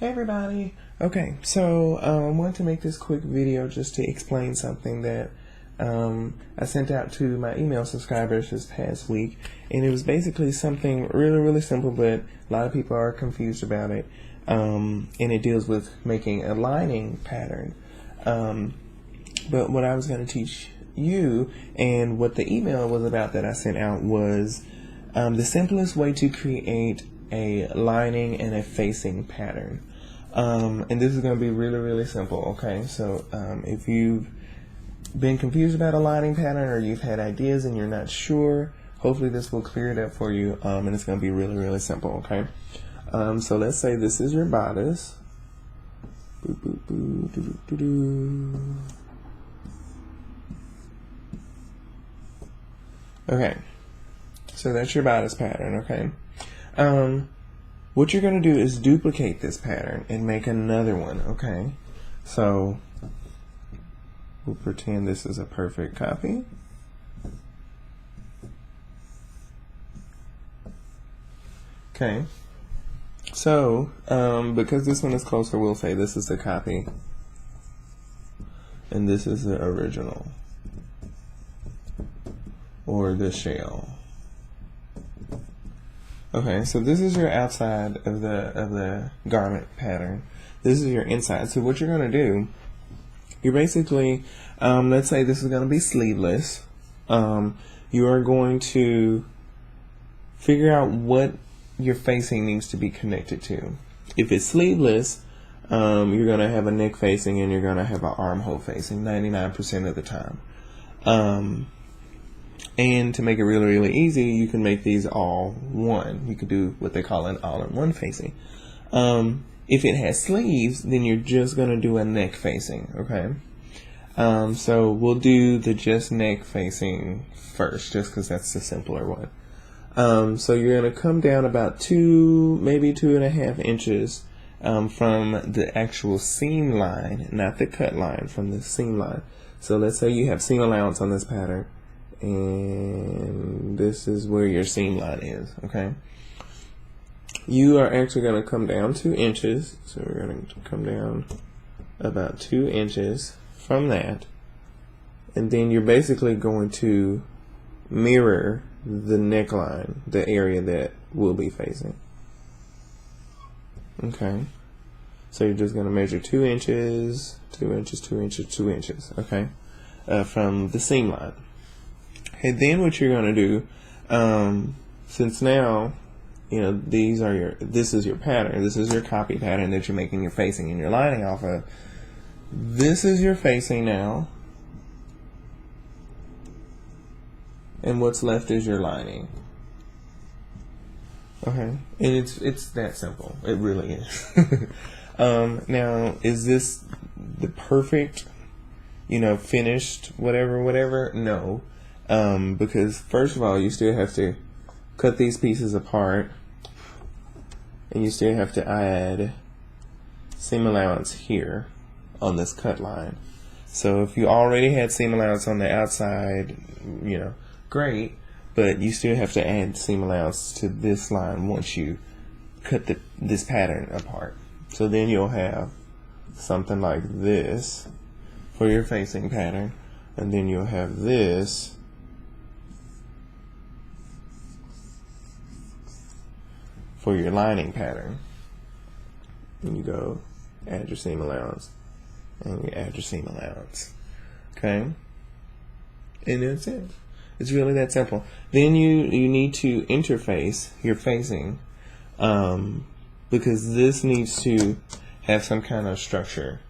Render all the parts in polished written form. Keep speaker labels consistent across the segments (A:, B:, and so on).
A: Hey everybody! Okay, so I wanted to make this quick video just to explain something that I sent out to my email subscribers this past week, and it was basically something really simple, but a lot of people are confused about it, and it deals with making a lining pattern. But what I was going to teach you, and what the email was about that I sent out, was the simplest way to create a lining and a facing pattern. And this is going to be really simple, okay? So if you've been confused about a lining pattern, or you've had ideas and you're not sure, hopefully this will clear it up for you, and it's going to be really simple, okay? So let's say this is your bodice. Okay, so that's your bodice pattern, okay? What you're going to do is duplicate this pattern and make another one, okay? So we'll pretend this is a perfect copy. Okay, so because this one is closer, we'll say this is the copy and this is the original, or the shell. Okay, so this is your outside of the garment pattern. This is your inside. So what you're going to do, you're basically, let's say this is going to be sleeveless. You are going to figure out what your facing needs to be connected to. If it's sleeveless, you're going to have a neck facing and you're going to have an armhole facing 99% of the time. And to make it really easy, you can make these all one. You could do what they call an all-in-one facing. If it has sleeves, then you're just going to do a neck facing, okay? So we'll do the just neck facing first, just because that's the simpler one. So you're going to come down about maybe 2.5 inches from the actual seam line, not the cut line, from the seam line. So let's say you have seam allowance on this pattern, and this is where your seam line is, okay? You are actually going to come down 2 inches, so we're going to come down about 2 inches from that, and then you're basically going to mirror the neckline, the area that we'll be facing. Okay, so you're just going to measure 2 inches, 2 inches, 2 inches, 2 inches, okay, from the seam line. And then what you're going to do, since now, you know, this is your pattern, this is your copy pattern that you're making your facing and your lining off of. This is your facing now, and what's left is your lining. Okay, and it's that simple. It really is. Now, is this the perfect, finished whatever? No. Because first of all, you still have to cut these pieces apart, and you still have to add seam allowance here on this cut line. So if you already had seam allowance on the outside, great, but you still have to add seam allowance to this line once you cut this pattern apart. So then you'll have something like this for your facing pattern, and then you'll have this for your lining pattern. And you go add your seam allowance, and you add your seam allowance, okay? And that's it. It's really that simple. Then you need to interface your facing, because this needs to have some kind of structure,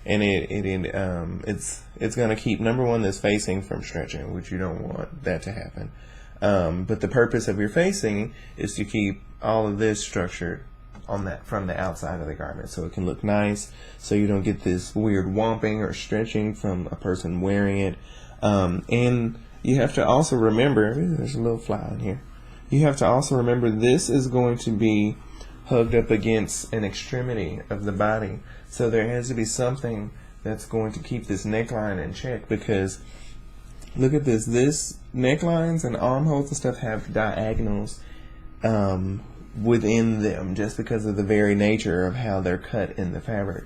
A: and it's going to keep, number one, this facing from stretching, which you don't want that to happen. But the purpose of your facing is to keep all of this structured from the outside of the garment, so it can look nice, so you don't get this weird womping or stretching from a person wearing it. And you have to also remember, there's a little fly in here. You have to also remember this is going to be hugged up against an extremity of the body, so there has to be something that's going to keep this neckline in check, because look at this necklines and armholes and stuff have diagonals within them just because of the very nature of how they're cut in the fabric.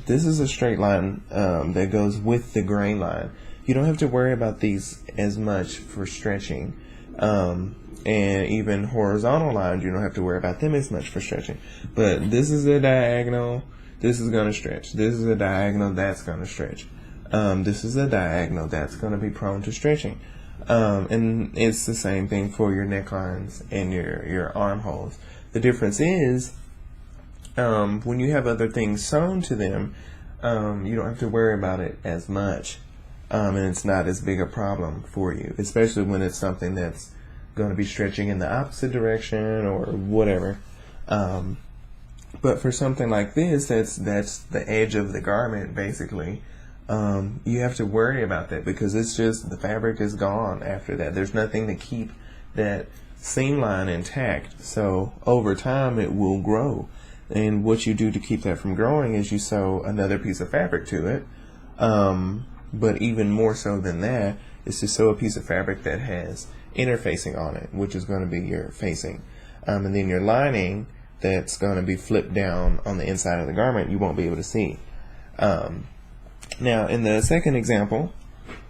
A: This is a straight line that goes with the grain line. You don't have to worry about these as much for stretching. And even horizontal lines, you don't have to worry about them as much for stretching. But this is a diagonal, this is going to stretch. This is a diagonal, that's going to stretch. This is a diagonal, that's going to be prone to stretching. And it's the same thing for your necklines and your armholes. The difference is, when you have other things sewn to them, you don't have to worry about it as much. And it's not as big a problem for you, especially when it's something that's going to be stretching in the opposite direction or whatever. But for something like this, that's the edge of the garment, basically. You have to worry about that because it's just the fabric is gone after that. There's nothing to keep that seam line intact. So over time, it will grow. And what you do to keep that from growing is you sew another piece of fabric to it. But even more so than that is to sew a piece of fabric that has interfacing on it, which is going to be your facing. And then your lining that's going to be flipped down on the inside of the garment, you won't be able to see. Now, in the second example,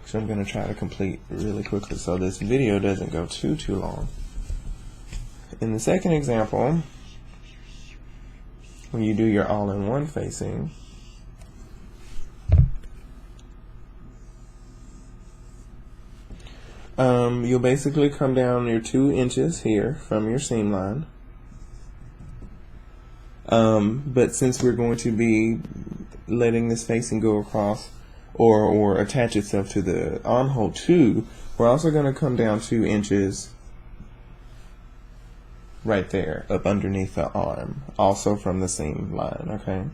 A: which I'm going to try to complete really quickly so this video doesn't go too long. In the second example, when you do your all-in-one facing, you'll basically come down your 2 inches here from your seam line. But since we're going to be letting this facing go across or attach itself to the armhole too, we're also going to come down 2 inches right there up underneath the arm, also from the seam line. Okay,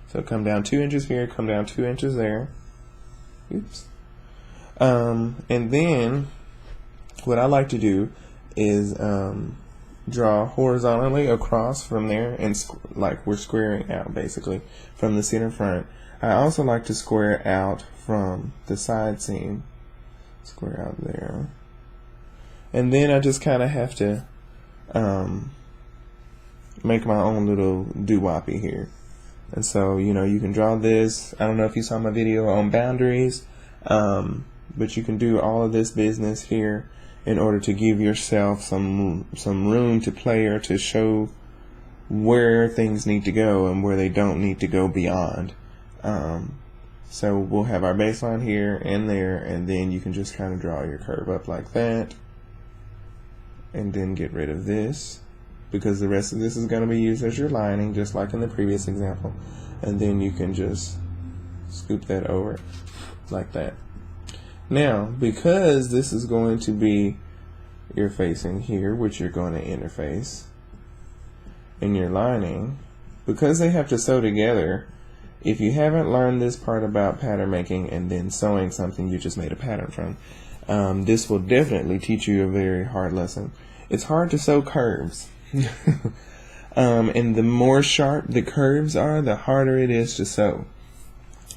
A: so come down 2 inches here, come down 2 inches there. Oops. And then what I like to do is draw horizontally across from there, and like we're squaring out basically from the center front. I also like to square out from the side seam, square out there, and then I just kind of have to make my own little doo-woppy here. And so, you know, you can draw this. I don't know if you saw my video on boundaries, but you can do all of this business here in order to give yourself some room to play or to show where things need to go and where they don't need to go beyond. So we'll have our baseline here and there, and then you can just kind of draw your curve up like that, and then get rid of this because the rest of this is going to be used as your lining, just like in the previous example. And then you can just scoop that over like that. Now, because this is going to be your facing here, which you're going to interface, and your lining, because they have to sew together, if you haven't learned this part about pattern making and then sewing something you just made a pattern from, this will definitely teach you a very hard lesson. It's hard to sew curves. And the more sharp the curves are, the harder it is to sew.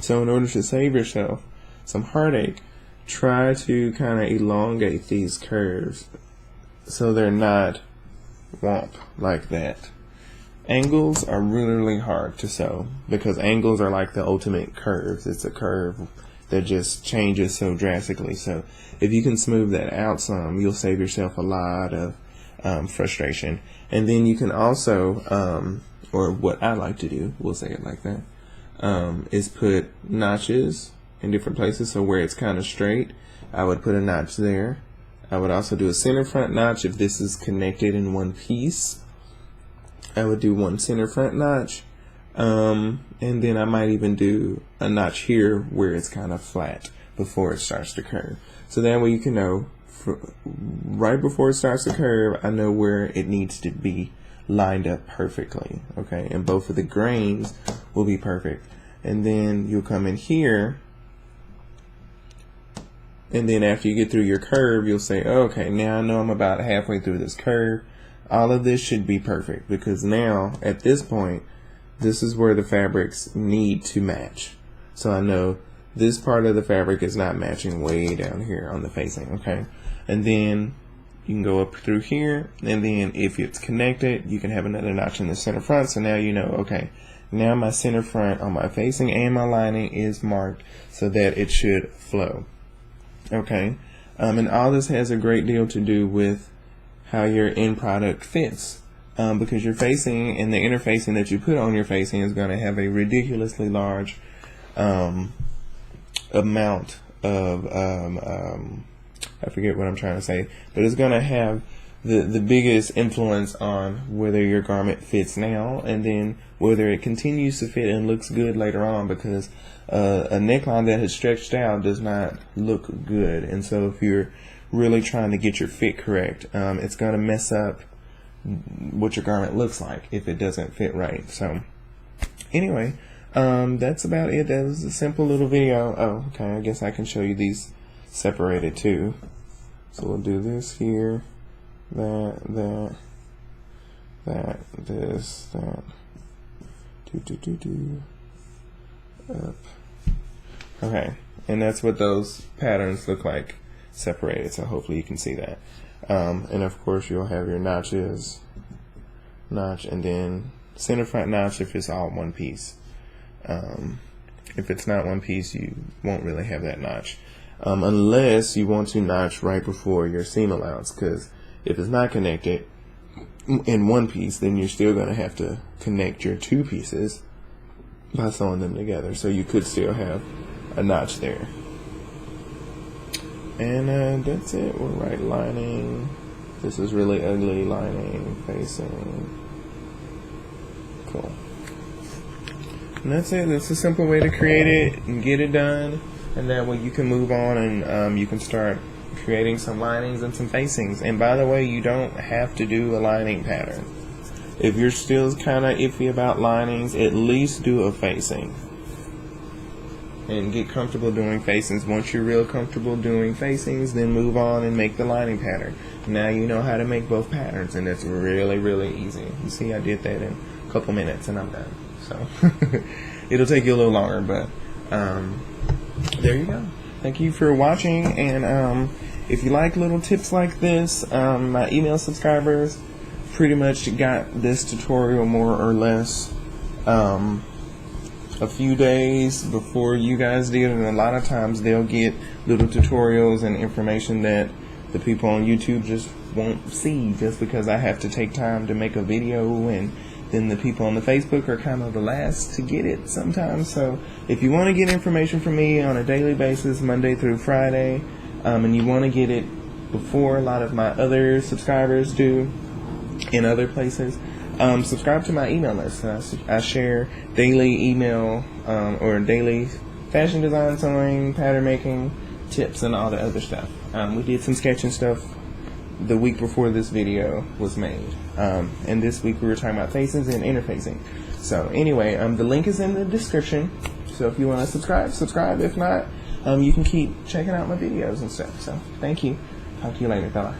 A: So in order to save yourself some heartache, try to kind of elongate these curves so they're not womp like that. Angles are really hard to sew because angles are like the ultimate curves. It's a curve that just changes so drastically. So if you can smooth that out some, you'll save yourself a lot of frustration. And then you can also, or what I like to do, we'll say it like that, is put notches in different places. So where it's kind of straight, I would put a notch there. I would also do a center front notch if this is connected in one piece. I would do one center front notch, and then I might even do a notch here where it's kind of flat before it starts to curve. So that way you can know right before it starts to curve, I know where it needs to be lined up perfectly. Okay, and both of the grains will be perfect. And then you'll come in here, and then after you get through your curve, you'll say, okay, now I know I'm about halfway through this curve. All of this should be perfect because now at this point, this is where the fabrics need to match. So I know this part of the fabric is not matching way down here on the facing, okay? And then You can go up through here, and then if it's connected, you can have another notch in the center front. So now you know, okay, now my center front on my facing and my lining is marked so that it should flow. Okay, and all this has a great deal to do with how your end product fits, because your facing and the interfacing that you put on your facing is going to have a ridiculously large amount of I forget what I'm trying to say, but it's going to have the biggest influence on whether your garment fits now, and then whether it continues to fit and looks good later on, because a neckline that has stretched out does not look good. And so if you're really trying to get your fit correct, it's going to mess up what your garment looks like if it doesn't fit right. So anyway, that's about it. That was a simple little video. Oh, okay, I guess I can show you these separated too. So we'll do this here, that, this, that, up. Okay, and that's what those patterns look like separated, so hopefully you can see that. And of course you'll have your notches, notch, and then center front notch if it's all one piece. If it's not one piece, you won't really have that notch, unless you want to notch right before your seam allowance, because if it's not connected in one piece, then you're still going to have to connect your two pieces by sewing them together, so you could still have a notch there. And that's it. We're right lining. This is really ugly lining, facing. Cool. And that's it. That's a simple way to create it and get it done, and that way you can move on and you can start creating some linings and some facings. And by the way, you don't have to do a lining pattern. If you're still kind of iffy about linings, at least do a facing and get comfortable doing facings. Once you're real comfortable doing facings, then move on and make the lining pattern. Now you know how to make both patterns, and it's really, really easy. You see, I did that in a couple minutes and I'm done. So it'll take you a little longer, but there you go. Thank you for watching, and if you like little tips like this, my email subscribers pretty much got this tutorial more or less a few days before you guys did, and a lot of times they'll get little tutorials and information that the people on YouTube just won't see, just because I have to take time to make a video, and then the people on the Facebook are kind of the last to get it sometimes. So if you want to get information from me on a daily basis, Monday through Friday, and you want to get it before a lot of my other subscribers do in other places, subscribe to my email list. I share daily email or daily fashion design, sewing, pattern making tips, and all the other stuff. We did some sketching stuff the week before this video was made, and this week we were talking about facings and interfacing. So anyway, the link is in the description, so if you want to subscribe. If not, you can keep checking out my videos and stuff. So thank you. Talk to you later. Bye.